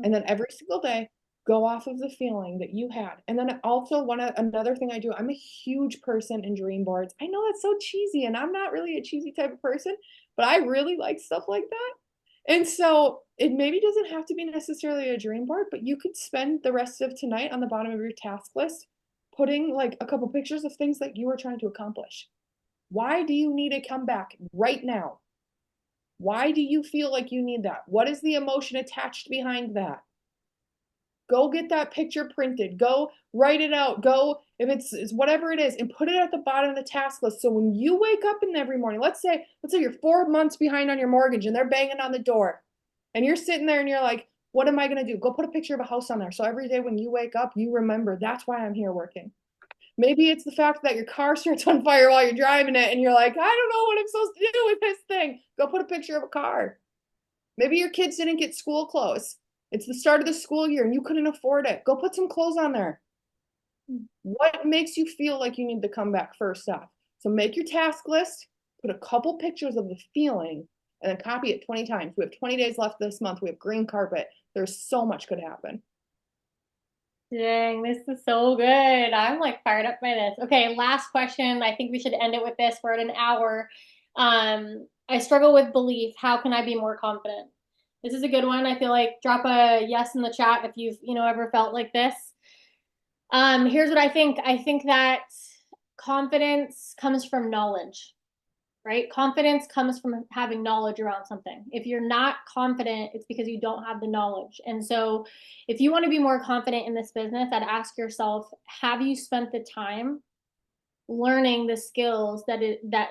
Speaker 3: And then every single day, go off of the feeling that you had. And then also another thing I do, I'm a huge person in dream boards. I know that's so cheesy and I'm not really a cheesy type of person, but I really like stuff like that. And so it maybe doesn't have to be necessarily a dream board, but you could spend the rest of tonight on the bottom of your task list, putting like a couple pictures of things that you are trying to accomplish. Why do you need a comeback right now? Why do you feel like you need that? What is the emotion attached behind that? Go get that picture printed. Go write it out. Go, if it's whatever it is, and put it at the bottom of the task list. So when you wake up in every morning, let's say you're 4 months behind on your mortgage and they're banging on the door, and you're sitting there and you're like, what am I going to do? Go put a picture of a house on there. So every day when you wake up, you remember that's why I'm here working. Maybe it's the fact that your car starts on fire while you're driving it and you're like, I don't know what I'm supposed to do with this thing. Go put a picture of a car. Maybe your kids didn't get school clothes. It's the start of the school year and you couldn't afford it. Go put some clothes on there. What makes you feel like you need to come back first off? So make your task list, put a couple pictures of the feeling, and then copy it 20 times. We have 20 days left this month. We have green carpet. There's so much could happen.
Speaker 1: Dang, this is so good. I'm like fired up by this. Okay, last question. I think we should end it with this. We're at an hour. I struggle with belief. How can I be more confident? This is a good one. I feel like drop a yes in the chat if you've, ever felt like this. Here's what I think. I think that confidence comes from knowledge, right? Confidence comes from having knowledge around something. If you're not confident, it's because you don't have the knowledge. And so if you want to be more confident in this business, I'd ask yourself, have you spent the time learning the skills that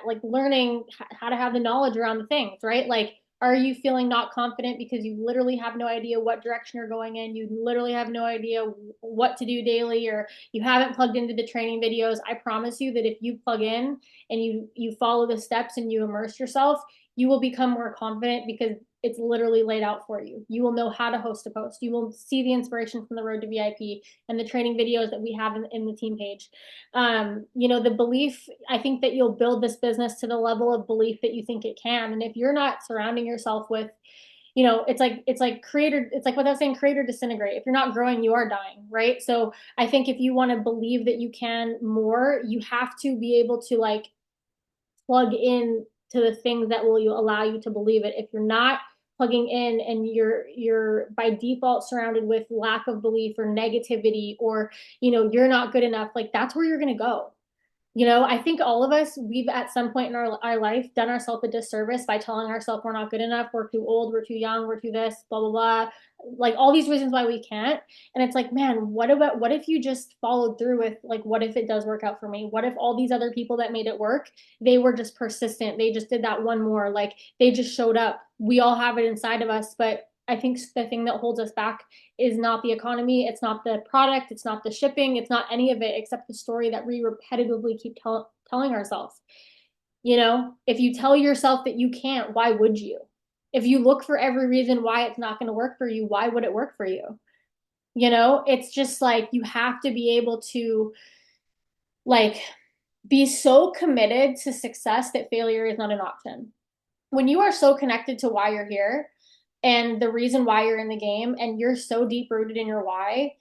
Speaker 1: like learning how to have the knowledge around the things, right? Like, are you feeling not confident because you literally have no idea what direction you're going in? You literally have no idea what to do daily, or you haven't plugged into the training videos. I promise you that if you plug in and you follow the steps and you immerse yourself, you will become more confident because it's literally laid out for you. You will know how to host a post. You will see the inspiration from the Road to VIP and the training videos that we have in the team page. The belief, I think that you'll build this business to the level of belief that you think it can. And if you're not surrounding yourself with, it's like creator, it's like what I was saying, creator disintegrate. If you're not growing, you are dying, right? So I think if you want to believe that you can more, you have to be able to like plug in to the things that will allow you to believe it. If you're not plugging in and you're by default surrounded with lack of belief or negativity, or you're not good enough, like that's where you're going to go. I think all of us, we've at some point in our life done ourselves a disservice by telling ourselves we're not good enough, we're too old, we're too young, we're too this, blah, blah, blah. Like all these reasons why we can't. And it's like, man, what if you just followed through with like, what if it does work out for me? What if all these other people that made it work, they were just persistent. They just did that one more, like they just showed up. We all have it inside of us, but I think the thing that holds us back is not the economy. It's not the product. It's not the shipping. It's not any of it except the story that we repetitively keep telling ourselves. If you tell yourself that you can't, why would you? If you look for every reason why it's not going to work for you, why would it work for you? It's just like you have to be able to like be so committed to success that failure is not an option. When you are so connected to why you're here and the reason why you're in the game and you're so deep rooted in your why,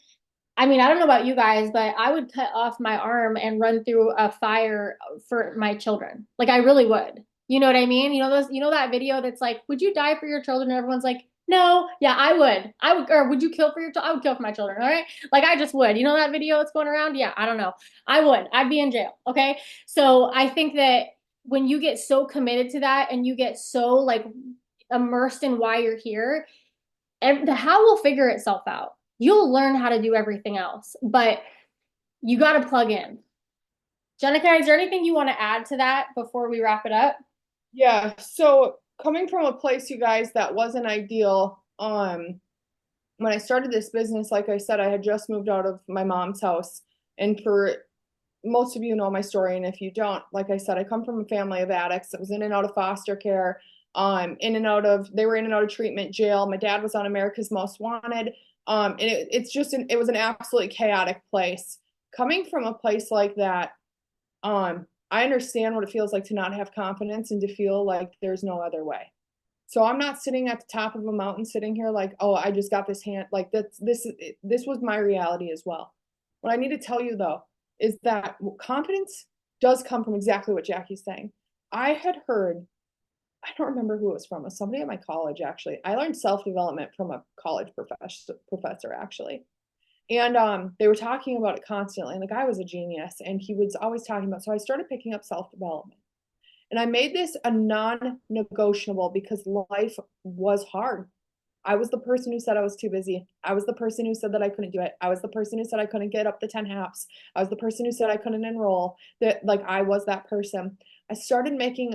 Speaker 1: I mean, I don't know about you guys, but I would cut off my arm and run through a fire for my children. Like I really would. You know what I mean? You know that video that's like, would you die for your children? And everyone's like, no, yeah, I would. I would, or would you kill for your child? I would kill for my children. All right. Like I just would. You know that video that's going around? Yeah, I don't know. I would. I'd be in jail. Okay. So I think that when you get so committed to that and you get so like immersed in why you're here, and the how will figure itself out. You'll learn how to do everything else, but you got to plug in. Jenika, is there anything you want to add to that before we wrap it up?
Speaker 3: Yeah. So coming from a place, you guys, that wasn't ideal. When I started this business, like I said, I had just moved out of my mom's house. And for most of you know my story, and if you don't, like I said, I come from a family of addicts that was in and out of foster care, they were in and out of treatment jail. My dad was on America's Most Wanted. And it was an absolutely chaotic place. Coming from a place like that, I understand what it feels like to not have confidence and to feel like there's no other way. So I'm not sitting at the top of a mountain sitting here like, oh, I just got this hand. Like this was my reality as well. What I need to tell you though is that confidence does come from exactly what Jackie's saying. I had heard, I don't remember who it was from, it was somebody at my college actually. I learned self-development from a college professor actually. And they were talking about it constantly. And the guy was a genius and he was always talking about, so I started picking up self-development. And I made this a non-negotiable because life was hard. I was the person who said I was too busy. I was the person who said that I couldn't do it. I was the person who said I couldn't get up the 10 haps. I was the person who said I couldn't enroll. That like I was that person. I started making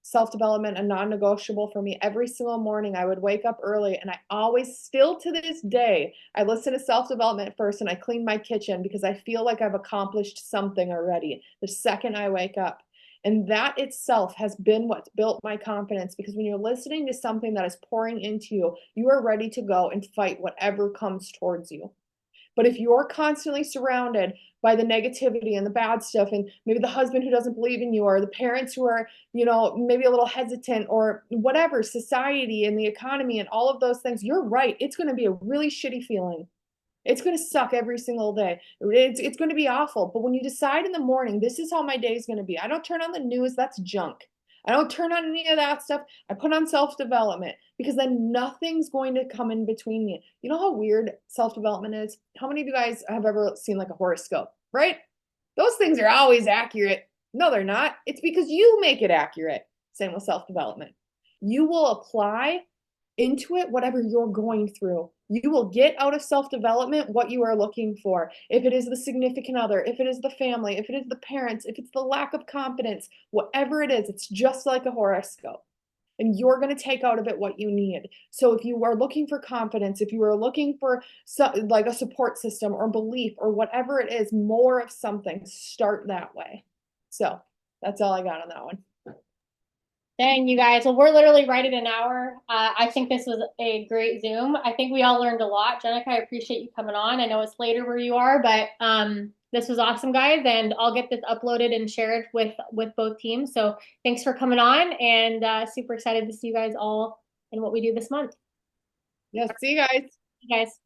Speaker 3: self-development a non-negotiable for me. Every single morning I would wake up early and I always still to this day, I listen to self-development first and I clean my kitchen because I feel like I've accomplished something already the second I wake up. And that itself has been what's built my confidence because when you're listening to something that is pouring into you, you are ready to go and fight whatever comes towards you. But if you're constantly surrounded by the negativity and the bad stuff, and maybe the husband who doesn't believe in you, or the parents who are, maybe a little hesitant, or whatever, society and the economy and all of those things, you're right. It's going to be a really shitty feeling. It's going to suck every single day. It's going to be awful. But when you decide in the morning, this is how my day is going to be. I don't turn on the news. That's junk. I don't turn on any of that stuff. I put on self-development because then nothing's going to come in between me. You know how weird self-development is? How many of you guys have ever seen like a horoscope, right? Those things are always accurate. No, they're not. It's because you make it accurate. Same with self-development. You will apply into it whatever you're going through. You will get out of self-development what you are looking for. If it is the significant other, if it is the family, if it is the parents, if it's the lack of confidence, whatever it is, it's just like a horoscope. And you're going to take out of it what you need. So if you are looking for confidence, if you are looking for like a support system or belief or whatever it is, more of something, start that way. So that's all I got on that one.
Speaker 1: Dang, you guys. Well, we're literally right at an hour. I think this was a great Zoom. I think we all learned a lot. Jenika, I appreciate you coming on. I know it's later where you are, but this was awesome, guys. And I'll get this uploaded and shared with both teams. So thanks for coming on, and super excited to see you guys all in what we do this month.
Speaker 3: Yeah, see you guys.
Speaker 1: You guys.